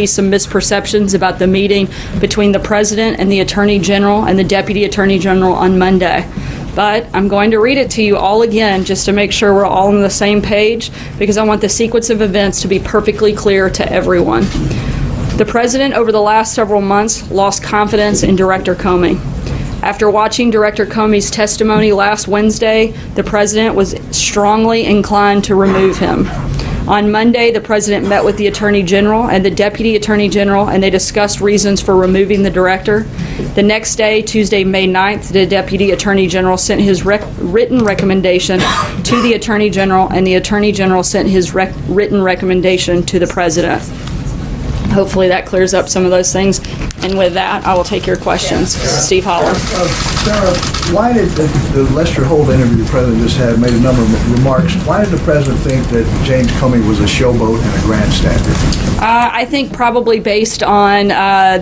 some misperceptions about the meeting between the President and the Attorney General and the Deputy Attorney General on Monday. But I'm going to read it to you all again just to make sure we're all on the same page, because I want the sequence of events to be perfectly clear to everyone. The President, over the last several months, lost confidence in Director Comey. After watching Director Comey's testimony last Wednesday, the President was strongly inclined to remove him. On Monday, the President met with the Attorney General and the Deputy Attorney General, and they discussed reasons for removing the Director. The next day, Tuesday, May 9th, the Deputy Attorney General sent his written recommendation to the Attorney General, and the Attorney General sent his written recommendation to the President. Hopefully that clears up some of those things. And with that, I will take your questions. Steve Holler. Sarah, why did the Lester Holt interview the President just had made a number of remarks? Why did the President think that James Comey was a showboat and a grandstander? I think probably based on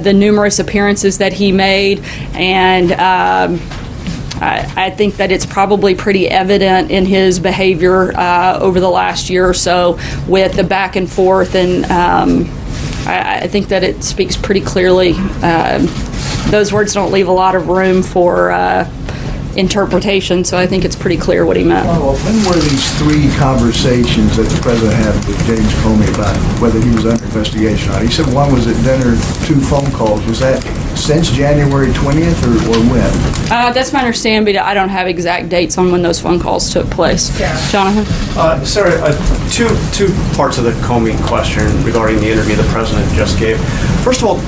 the numerous appearances that he made, and I think that it's probably pretty evident in his behavior over the last year or so with the back and forth, and I think that it speaks pretty clearly. Those words don't leave a lot of room for interpretation, so I think it's pretty clear what he meant. Well, when were these three conversations that the President had with James Comey about whether he was under investigation? He said one was at dinner, 2 phone calls. Was that since January 20th or when? That's my understanding, but I don't have exact dates on when those phone calls took place. Yeah. Jonathan? Sarah, two parts of the Comey question regarding the interview the President just gave. First of all,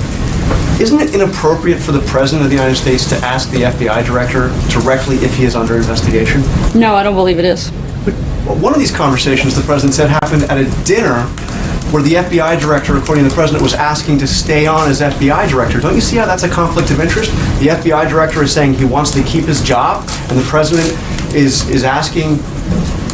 isn't it inappropriate for the President of the United States to ask the FBI Director directly if he is under investigation? No, I don't believe it is. But one of these conversations the President said happened at a dinner where the FBI Director, according to the President, was asking to stay on as FBI Director. Don't you see how that's a conflict of interest? The FBI Director is saying he wants to keep his job, and the President is asking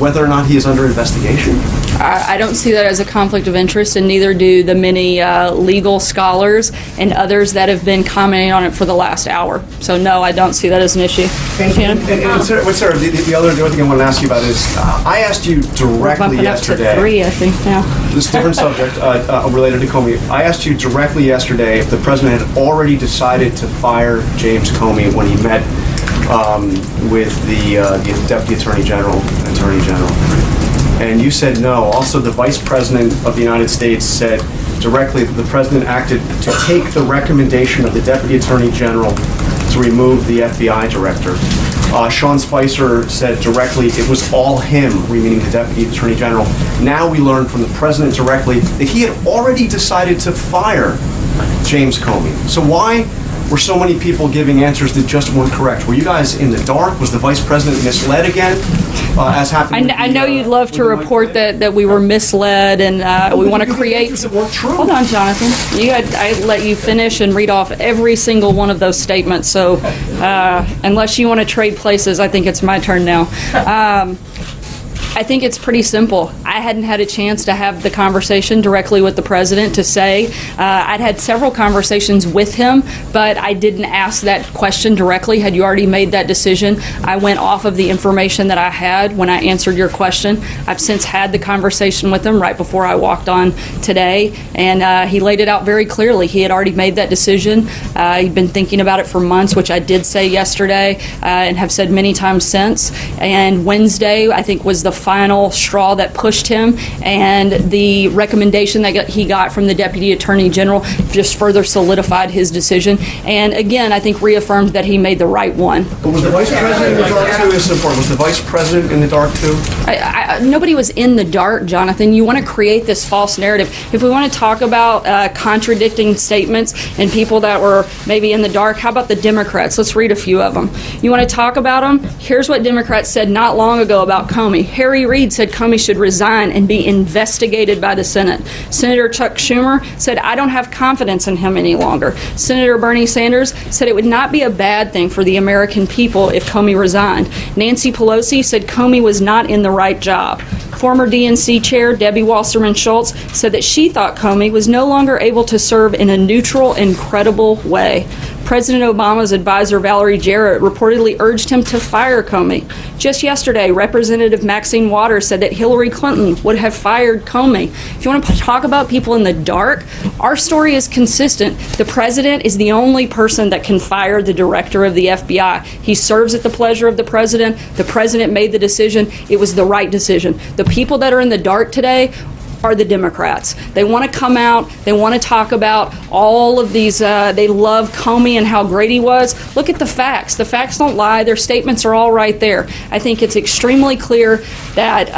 whether or not he is under investigation? I don't see that as a conflict of interest, and neither do the many legal scholars and others that have been commenting on it for the last hour. So no, I don't see that as an issue. And Sarah, the other thing I want to ask you about is, I asked you directly yesterday. Up to 3, I think now. This different subject related to Comey. I asked you directly yesterday if the President had already decided to fire James Comey when he met with the Deputy Attorney General. And you said no. Also, the Vice President of the United States said directly that the President acted to take the recommendation of the Deputy Attorney General to remove the FBI Director. Sean Spicer said directly it was all him, meaning the Deputy Attorney General. Now we learn from the President directly that he had already decided to fire James Comey. So why were so many people giving answers that just weren't correct? Were you guys in the dark? Was the Vice President misled again, as happened? I know you'd love to report that we were misled, and we want to create. Hold on, Jonathan. I let you finish and read off every single one of those statements. So unless you want to trade places, I think it's my turn now. I think it's pretty simple. I hadn't had a chance to have the conversation directly with the President to say. I'd had several conversations with him, but I didn't ask that question directly. Had you already made that decision? I went off of the information that I had when I answered your question. I've since had the conversation with him right before I walked on today, and he laid it out very clearly. He had already made that decision. He'd been thinking about it for months, which I did say yesterday and have said many times since. And Wednesday, I think, was the final straw that pushed him, and the recommendation that he got from the Deputy Attorney General just further solidified his decision, and again, I think reaffirmed that he made the right one. But was the Vice President in the dark too? Was the Vice President in the dark too? Nobody was in the dark, Jonathan. You want to create this false narrative. If we want to talk about contradicting statements and people that were maybe in the dark, how about the Democrats? Let's read a few of them. You want to talk about them? Here's what Democrats said not long ago about Comey. Harry Reid said Comey should resign and be investigated by the Senate. Senator Chuck Schumer said, I don't have confidence in him any longer. Senator Bernie Sanders said it would not be a bad thing for the American people if Comey resigned. Nancy Pelosi said Comey was not in the right job. Former DNC Chair Debbie Wasserman Schultz said that she thought Comey was no longer able to serve in a neutral and credible way. President Obama's advisor, Valerie Jarrett, reportedly urged him to fire Comey. Just yesterday, Representative Maxine Waters said that Hillary Clinton would have fired Comey. If you want to talk about people in the dark, our story is consistent. The president is the only person that can fire the director of the FBI. He serves at the pleasure of the president. The president made the decision. It was the right decision. The people that are in the dark today are the Democrats. They want to come out, they want to talk about all of these, they love Comey and how great he was. Look at the facts. The facts don't lie. Their statements are all right there. I think it's extremely clear that,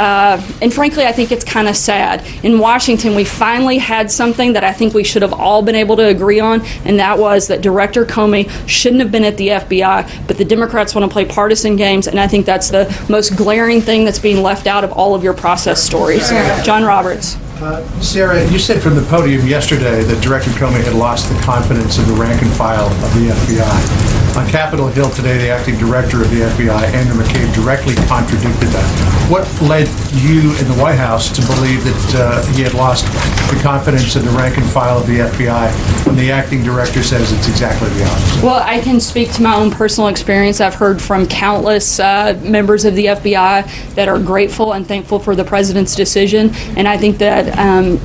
and frankly, I think it's kind of sad. In Washington, we finally had something that I think we should have all been able to agree on, and that was that Director Comey shouldn't have been at the FBI, but the Democrats want to play partisan games, and I think that's the most glaring thing that's being left out of all of your process stories. John Roberts. Sarah, you said from the podium yesterday that Director Comey had lost the confidence of the rank and file of the FBI. On Capitol Hill today, the acting director of the FBI, Andrew McCabe, directly contradicted that. What led you in the White House to believe that he had lost the confidence of the rank and file of the FBI when the acting director says it's exactly the opposite? Well, I can speak to my own personal experience. I've heard from countless members of the FBI that are grateful and thankful for the president's decision, and I think that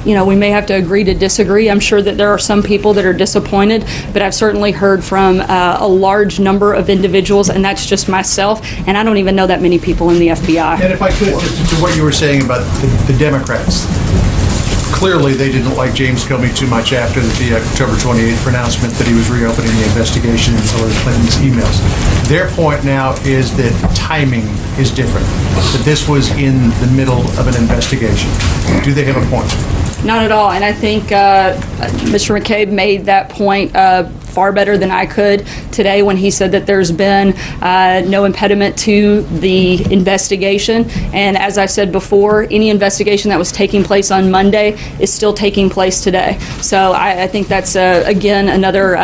we may have to agree to disagree. I'm sure that there are some people that are disappointed, but I've certainly heard from a large number of individuals, and that's just myself, and I don't even know that many people in the FBI. And if I could, to what you were saying about the Democrats, clearly they didn't like James Comey too much after the October 28th pronouncement that he was reopening the investigation into Hillary Clinton's emails. Their point now is that timing is different, that this was in the middle of an investigation. Do they have a point? Not at all, and I think Mr. McCabe made that point far better than I could today when he said that there's been no impediment to the investigation. And as I said before, any investigation that was taking place on Monday is still taking place today. So I think that's, again, another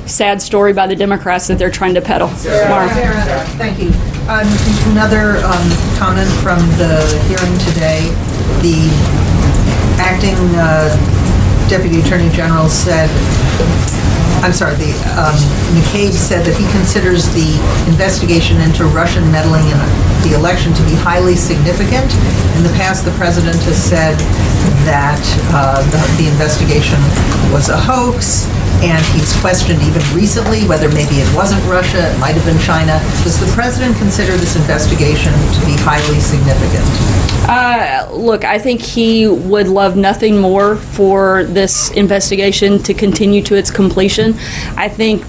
sad story by the Democrats that they're trying to peddle. Sarah, thank you. Another comment from the hearing today. The acting Deputy Attorney General said, McCabe said that he considers the investigation into Russian meddling in the election to be highly significant. In the past, the president has said that the investigation was a hoax, and he's questioned even recently whether maybe it wasn't Russia, it might have been China. Does the president consider this investigation to be highly significant? Look, I think he would love nothing more for this investigation to continue to its completion. I think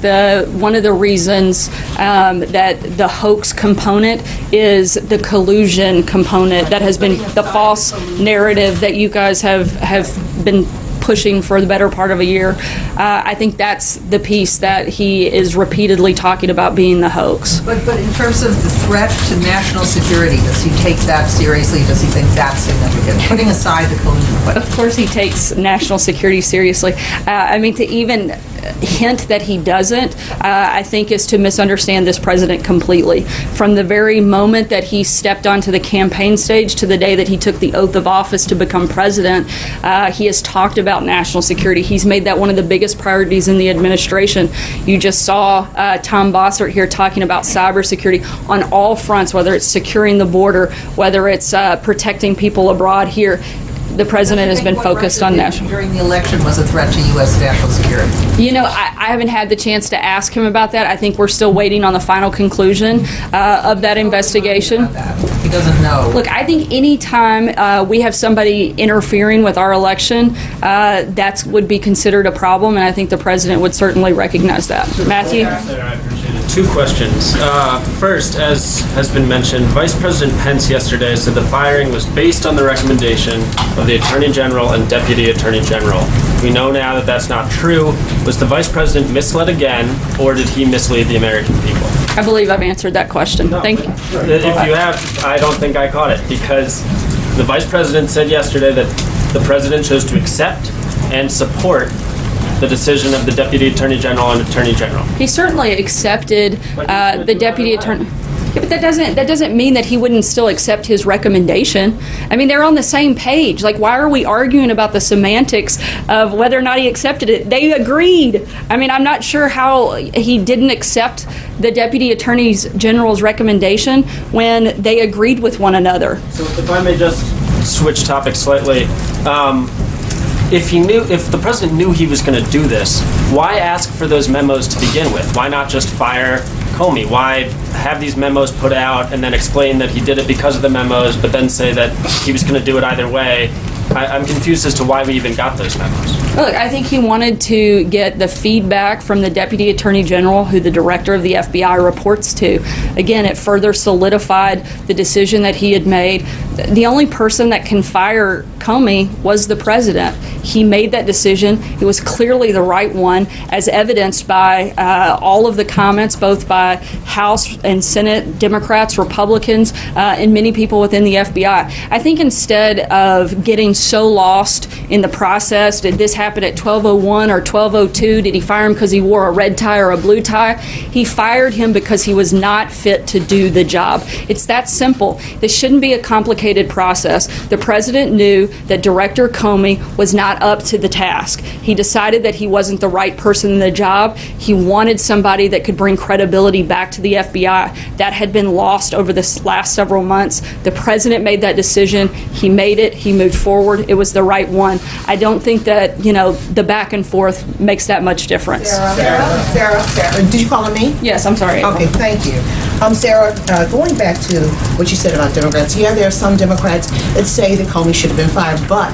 one of the reasons that the hoax component is the collusion component that has been the false narrative that you guys have been pushing for the better part of a year. I think that's the piece that he is repeatedly talking about being the hoax. But in terms of the threat to national security, does he take that seriously? Does he think that's significant? Putting aside the collusion question. Of course he takes national security seriously. To even hint that he doesn't, I think is to misunderstand this president completely. From the very moment that he stepped onto the campaign stage to the day that he took the oath of office to become president, he has talked about national security. He's made that one of the biggest priorities in the administration. You just saw Tom Bossert here talking about cybersecurity on all fronts, whether it's securing the border, whether it's protecting people abroad here. The president has been focused on national. During the election was a threat to U.S. national security. I haven't had the chance to ask him about that. I think we're still waiting on the final conclusion of that investigation. He doesn't know. Look, I think any time we have somebody interfering with our election, that would be considered a problem, and I think the president would certainly recognize that. Matthew? I appreciate it. Two questions. First, as has been mentioned, Vice President Pence yesterday said the firing was based on the recommendation of the Attorney General and Deputy Attorney General. We know now that that's not true. Was the Vice President misled again, or did he mislead the American people? I believe I've answered that question. No. Thank you. If you have, I don't think I caught it, because the Vice President said yesterday that the President chose to accept and support the decision of the Deputy Attorney General and Attorney General. He certainly accepted the Deputy Attorney. Yeah, but that doesn't mean that he wouldn't still accept his recommendation. I mean, they're on the same page. Like, why are we arguing about the semantics of whether or not he accepted it? They agreed. I mean, I'm not sure how he didn't accept the Deputy Attorney General's recommendation when they agreed with one another. So if I may just switch topics slightly. If the president knew he was going to do this, why ask for those memos to begin with? Why not just fire Comey? Why have these memos put out and then explain that he did it because of the memos, but then say that he was going to do it either way? I'm confused as to why we even got those memos. Look, I think he wanted to get the feedback from the Deputy Attorney General, who the Director of the FBI reports to. Again, it further solidified the decision that he had made. The only person that can fire Comey was the President. He made that decision. It was clearly the right one, as evidenced by all of the comments, both by House and Senate Democrats, Republicans, and many people within the FBI. I think instead of getting so lost in the process, did this happen at 12:01 or 12:02? Did he fire him because he wore a red tie or a blue tie? He fired him because he was not fit to do the job. It's that simple. This shouldn't be a complicated process. The President knew that Director Comey was not up to the task. He decided that he wasn't the right person in the job. He wanted somebody that could bring credibility back to the FBI. That had been lost over the last several months. The President made that decision. He made it. He moved forward. It was the right one. I don't think that, the back and forth makes that much difference. Sarah, did you call on me? Yes, I'm sorry. Okay, thank you. Sarah, going back to what you said about Democrats, there are some Democrats that say that Comey should have been fired, but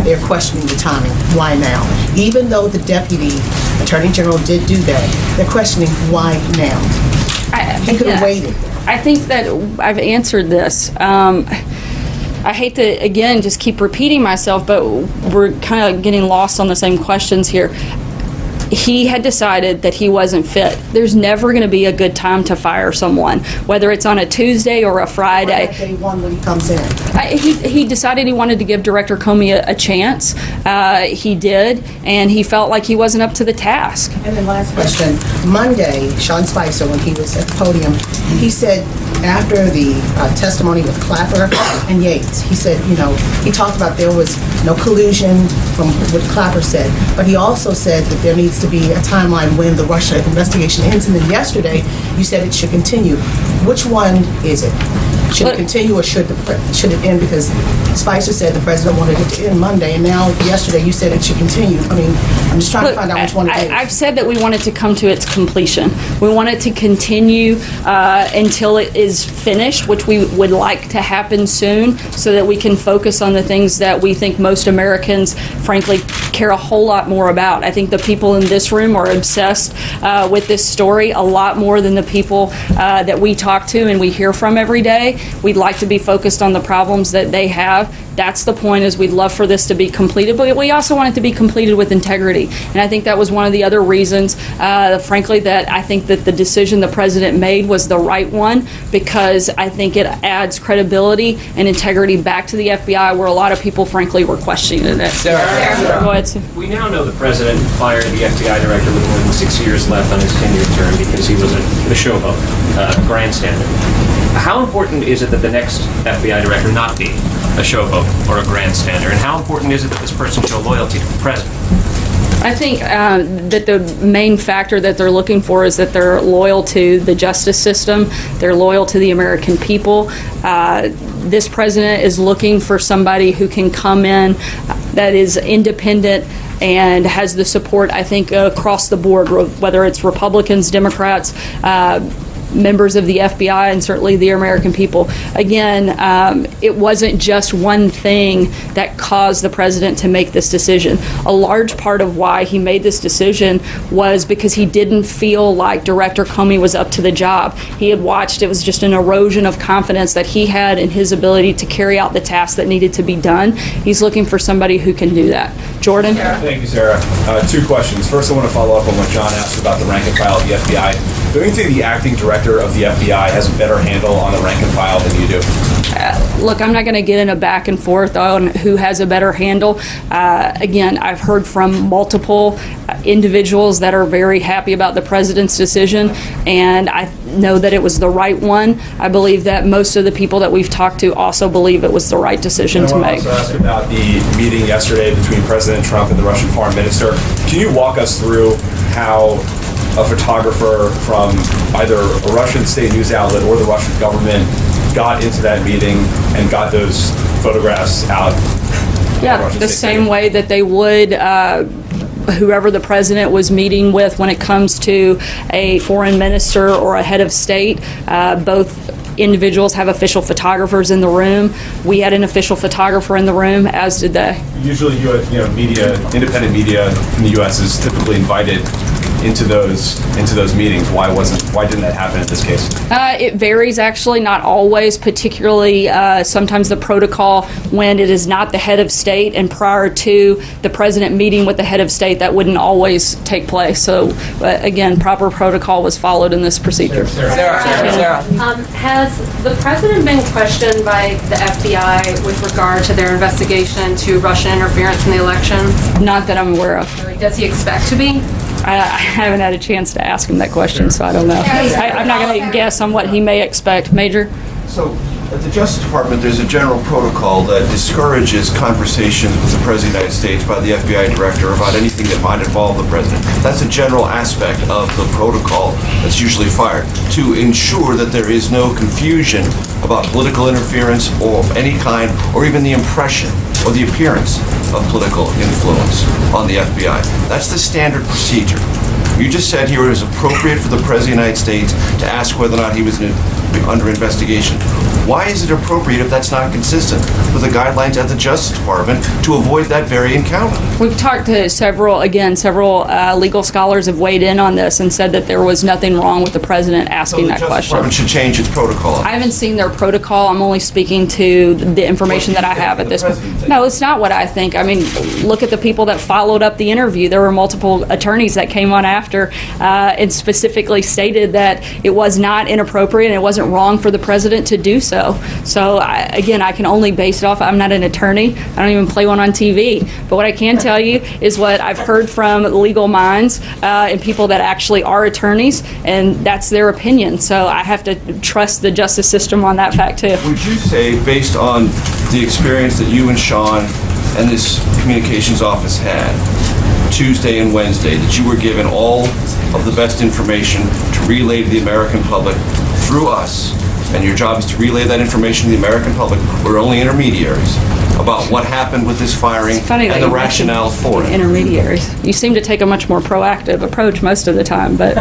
they're questioning the timing. Why now? Even though the Deputy Attorney General did do that, they're questioning why now. He could have waited. I think that I've answered this. I hate to, again, just keep repeating myself, but we're kind of getting lost on the same questions here. He had decided that he wasn't fit. There's never going to be a good time to fire someone, whether it's on a Tuesday or a Friday. Or day one when he comes in. He decided he wanted to give Director Comey a chance. He did, and he felt like he wasn't up to the task. And then last question. Monday, Sean Spicer, when he was at the podium, he said after the testimony with Clapper and Yates, he said, he talked about there was no collusion from what Clapper said, but he also said that there needs to be a timeline when the Russia investigation ends. And then yesterday, you said it should continue. Which one is it? Should it continue or should it end? Because Spicer said the president wanted it to end Monday, and now yesterday you said it should continue. I mean, I'm just trying to find out which one it is. I've said that we want it to come to its completion. We want it to continue until it is finished, which we would like to happen soon, so that we can focus on the things that we think most Americans, frankly, care a whole lot more about. I think the people in this room are obsessed with this story a lot more than the people that we talk to and we hear from every day. We'd like to be focused on the problems that they have. That's the point, is we'd love for this to be completed, but we also want it to be completed with integrity. And I think that was one of the other reasons, frankly, that I think that the decision the president made was the right one, because I think it adds credibility and integrity back to the FBI, where a lot of people, frankly, were questioning it. Sarah. Go ahead, Sue. We now know the president fired the FBI director with more than 6 years left on his tenure term because he was a showboat, grandstander. How important is it that the next FBI director not be a showboat or a grandstander? And how important is it that this person show loyalty to the president? I think that the main factor that they're looking for is that they're loyal to the justice system, they're loyal to the American people. This president is looking for somebody who can come in that is independent and has the support, I think, across the board, whether it's Republicans, Democrats, members of the FBI, and certainly the American people. Again, it wasn't just one thing that caused the president to make this decision. A large part of why he made this decision was because he didn't feel like Director Comey was up to the job. He had watched, it was just an erosion of confidence that he had in his ability to carry out the tasks that needed to be done. He's looking for somebody who can do that. Jordan? Thank you, Sarah. Two questions. First, I want to follow up on what John asked about the rank and file of the FBI. Don't you think the acting director of the FBI has a better handle on the rank and file than you do? Look, I'm not going to get in a back and forth on who has a better handle. Again, I've heard from multiple individuals that are very happy about the president's decision, and I know that it was the right one. I believe that most of the people that we've talked to also believe it was the right decision to I make. want to also ask about the meeting yesterday between President Trump and the Russian foreign minister. Can you walk us through how a photographer from either a Russian state news outlet or the Russian government got into that meeting and got those photographs out? Yeah, the same way that they would whoever the president was meeting with when it comes to a foreign minister or a head of state. Both individuals have official photographers in the room. We had an official photographer in the room, as did they. Usually, media, independent media in the U.S. is typically invited into those meetings. Why didn't that happen in this case? It varies, actually, not always, particularly sometimes the protocol when it is not the head of state and prior to the president meeting with the head of state, that wouldn't always take place. So again, proper protocol was followed in this procedure. Sarah. Has the president been questioned by the FBI with regard to their investigation to Russian interference in the election? Not that I'm aware of. Does he expect to be? I haven't had a chance to ask him that question, so I don't know. I'm not going to guess on what he may expect. Major? So, at the Justice Department, there's a general protocol that discourages conversations with the President of the United States by the FBI director about anything that might involve the President. That's a general aspect of the protocol that's usually fired to ensure that there is no confusion about political interference or any kind, or even the impression or the appearance of political influence on the FBI. That's the standard procedure. You just said here it was appropriate for the President of the United States to ask whether or not he was under investigation. Why is it appropriate if that's not consistent with the guidelines at the Justice Department to avoid that very encounter? We've talked to several legal scholars have weighed in on this and said that there was nothing wrong with the president asking that So the Justice question. Department should change its protocol. I haven't seen their protocol. I'm only speaking to the information that I have at this point. No, it's not what I think. I mean, look at the people that followed up the interview. There were multiple attorneys that came on after and specifically stated that it was not inappropriate and it wasn't wrong for the president to do so. So, again, I can only base it off. I'm not an attorney. I don't even play one on TV. But what I can tell you is what I've heard from legal minds and people that actually are attorneys, and that's their opinion. So I have to trust the justice system on that fact, too. Would you say, based on the experience that you and Sean and this communications office had Tuesday and Wednesday, that you were given all of the best information to relay to the American public through us, and your job is to relay that information to the American public, we're only intermediaries, about what happened with this firing and the rationale for it? Intermediaries. You seem to take a much more proactive approach most of the time, but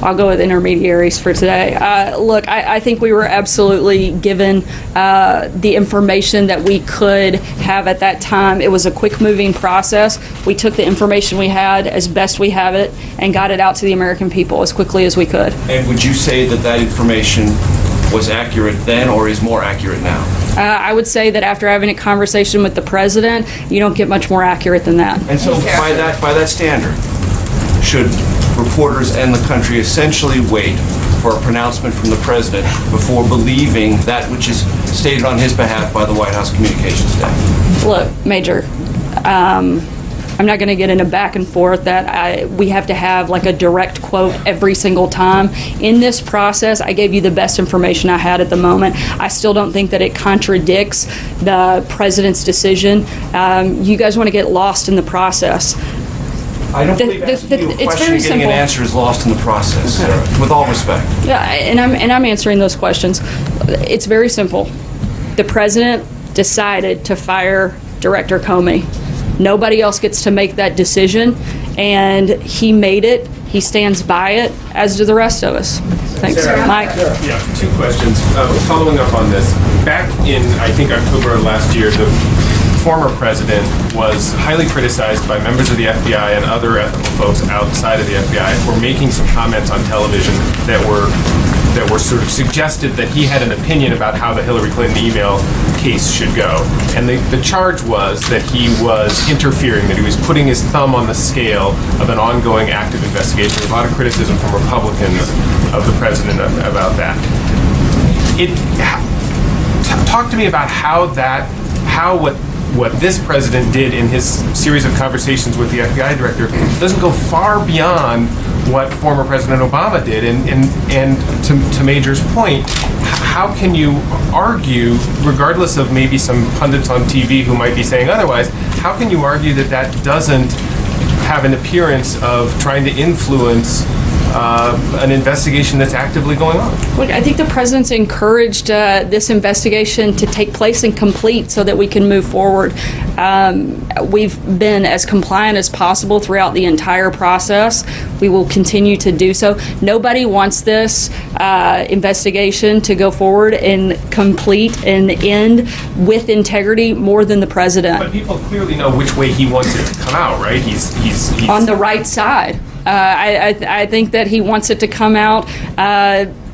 I'll go with intermediaries for today. Look, I think we were absolutely given the information that we could have at that time. It was a quick-moving process. We took the information we had as best we have it and got it out to the American people as quickly as we could. And would you say that that information was accurate then or is more accurate now? I would say that after having a conversation with the president, you don't get much more accurate than that. And so by that standard, should reporters and the country essentially wait for a pronouncement from the president before believing that which is stated on his behalf by the White House communications staff? Look, Major, I'm not going to get into back and forth that we have to have like a direct quote every single time. In this process, I gave you the best information I had at the moment. I still don't think that it contradicts the president's decision. You guys want to get lost in the process. I don't believe asking you a question and getting an answer is lost in the process, Sarah, with all respect. Yeah, and I'm answering those questions. It's very simple. The president decided to fire Director Comey. Nobody else gets to make that decision, and he made it. He stands by it, as do the rest of us. Thanks, Mike. Yeah, two questions. Following up on this, back in, I think, October of last year, the former president was highly criticized by members of the FBI and other ethical folks outside of the FBI for making some comments on television that were sort of suggested that he had an opinion about how the Hillary Clinton email case should go. And the charge was that he was interfering, that he was putting his thumb on the scale of an ongoing active investigation. There's a lot of criticism from Republicans of the president about that. talk to me about what this president did in his series of conversations with the FBI director doesn't go far beyond what former President Obama did. And to Major's point, how can you argue, regardless of maybe some pundits on TV who might be saying otherwise, how can you argue that that doesn't have an appearance of trying to influence an investigation that's actively going on? Look, I think the president's encouraged this investigation to take place and complete so that we can move forward. We've been as compliant as possible throughout the entire process. We will continue to do so. Nobody wants this investigation to go forward and complete and end with integrity more than the president. But people clearly know which way he wants it to come out, right? He's on the right side. I think that he wants it to come out.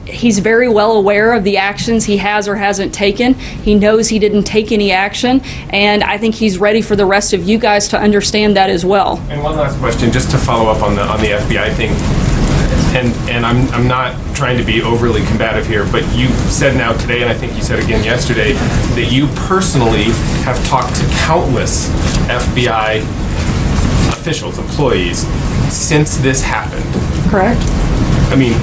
He's very well aware of the actions he has or hasn't taken. He knows he didn't take any action, and I think he's ready for the rest of you guys to understand that as well. And one last question, just to follow up on the FBI thing, and I'm not trying to be overly combative here, but you said now today, and I think you said again yesterday, that you personally have talked to countless FBI officials, employees, since this happened. Correct. I mean,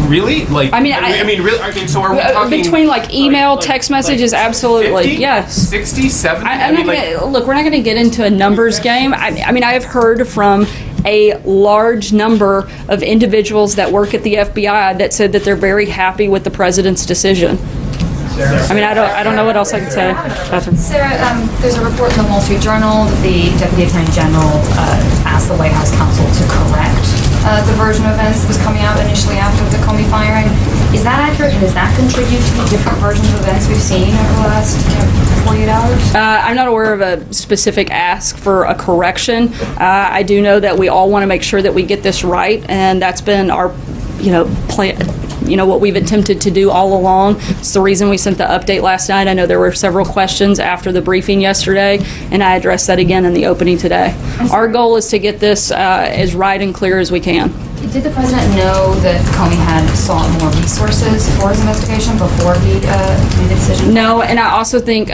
really? Like, really? So are we talking between like email, text messages? Absolutely, 50, yes. 60, 70? Look, we're not going to get into a numbers game. I mean, I have heard from a large number of individuals that work at the FBI that said that they're very happy with the president's decision. I mean, I don't know what else I can say. Catherine. Sarah, there's a report in the Wall Street Journal that the Deputy Attorney General asked the White House counsel to correct the version of events that was coming out initially after the Comey firing. Is that accurate, and does that contribute to the different versions of events we've seen over the last 48 hours? I'm not aware of a specific ask for a correction. I do know that we all want to make sure that we get this right, and that's been our, plan. What we've attempted to do all along. It's the reason we sent the update last night. I know there were several questions after the briefing yesterday, and I addressed that again in the opening today. Our goal is to get this as right and clear as we can. Did the president know that Comey had sought more resources for his investigation before he made the decision? No, and I also think,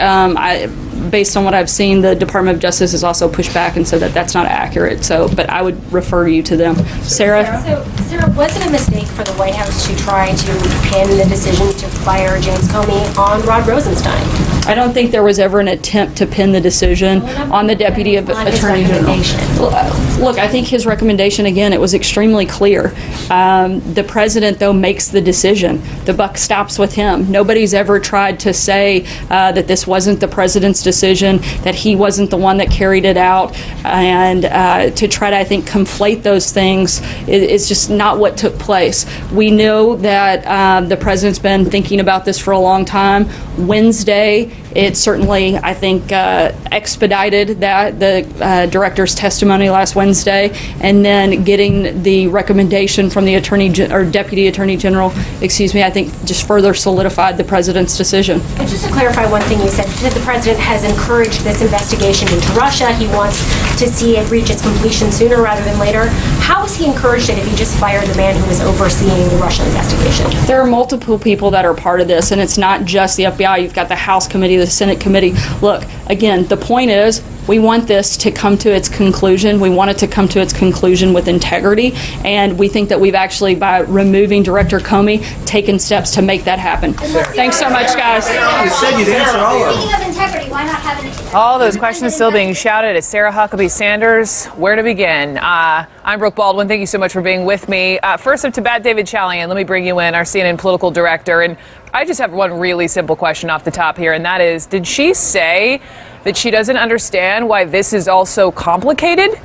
based on what I've seen, the Department of Justice has also pushed back and said that that's not accurate. But I would refer you to them. Sarah? So, Sarah, was it a mistake for the White House to try to pin the decision to fire James Comey on Rod Rosenstein? I don't think there was ever an attempt to pin the decision on the Deputy Attorney General. Look, I think his recommendation, again, it was extremely clear. The president, though, makes the decision. The buck stops with him. Nobody's ever tried to say that this wasn't the president's decision, that he wasn't the one that carried it out, and to try to, I think, conflate those things is just not what took place. We know that the president's been thinking about this for a long time. Wednesday, it certainly, I think, expedited the director's testimony last Wednesday, and then getting the recommendation from the Deputy Attorney General, I think just further solidified the president's decision. And just to clarify one thing you said, that the president has encouraged this investigation into Russia. He wants to see it reach its completion sooner rather than later. How has he encouraged it if he just fired the man who was overseeing the Russia investigation? There are multiple people that are part of this, and it's not just the FBI. You've got the House committee, the Senate committee. Look, again, the point is, we want this to come to its conclusion. We want it to come to its conclusion with integrity, and we think that we've actually, by removing Director Comey, taken steps to make that happen. Thanks so much, guys. You said you'd answer all of them. Speaking of integrity, why not have an... All those questions still being shouted at Sarah Huckabee Sanders. Where to begin? I'm Brooke Baldwin. Thank you so much for being with me. First up to bat, David Chalian. Let me bring you in, our CNN political director. And I just have one really simple question off the top here, and that is, did she say that she doesn't understand why this is all so complicated?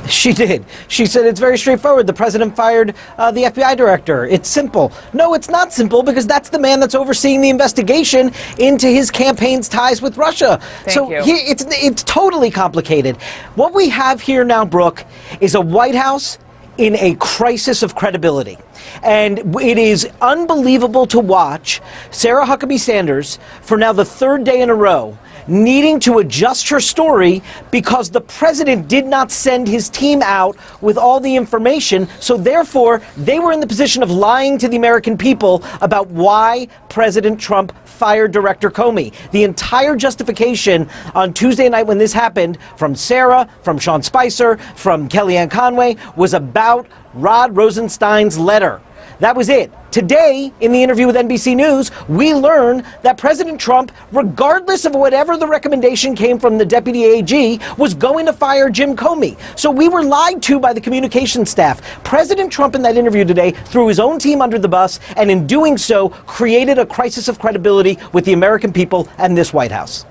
She did. She said it's very straightforward. The president fired the FBI director. It's simple. No, it's not simple, because that's the man that's overseeing the investigation into his campaign's ties with Russia. Thank you. It's totally complicated. What we have here now, Brooke, is a White House in a crisis of credibility. And it is unbelievable to watch Sarah Huckabee Sanders, for now the third day in a row, needing to adjust her story because the president did not send his team out with all the information. So therefore, they were in the position of lying to the American people about why President Trump fired Director Comey. The entire justification on Tuesday night when this happened from Sarah, from Sean Spicer, from Kellyanne Conway was about Rod Rosenstein's letter. That was it. Today, in the interview with NBC News, we learn that President Trump, regardless of whatever the recommendation came from the deputy AG, was going to fire Jim Comey. So we were lied to by the communications staff. President Trump in that interview today threw his own team under the bus, and in doing so, created a crisis of credibility with the American people and this White House.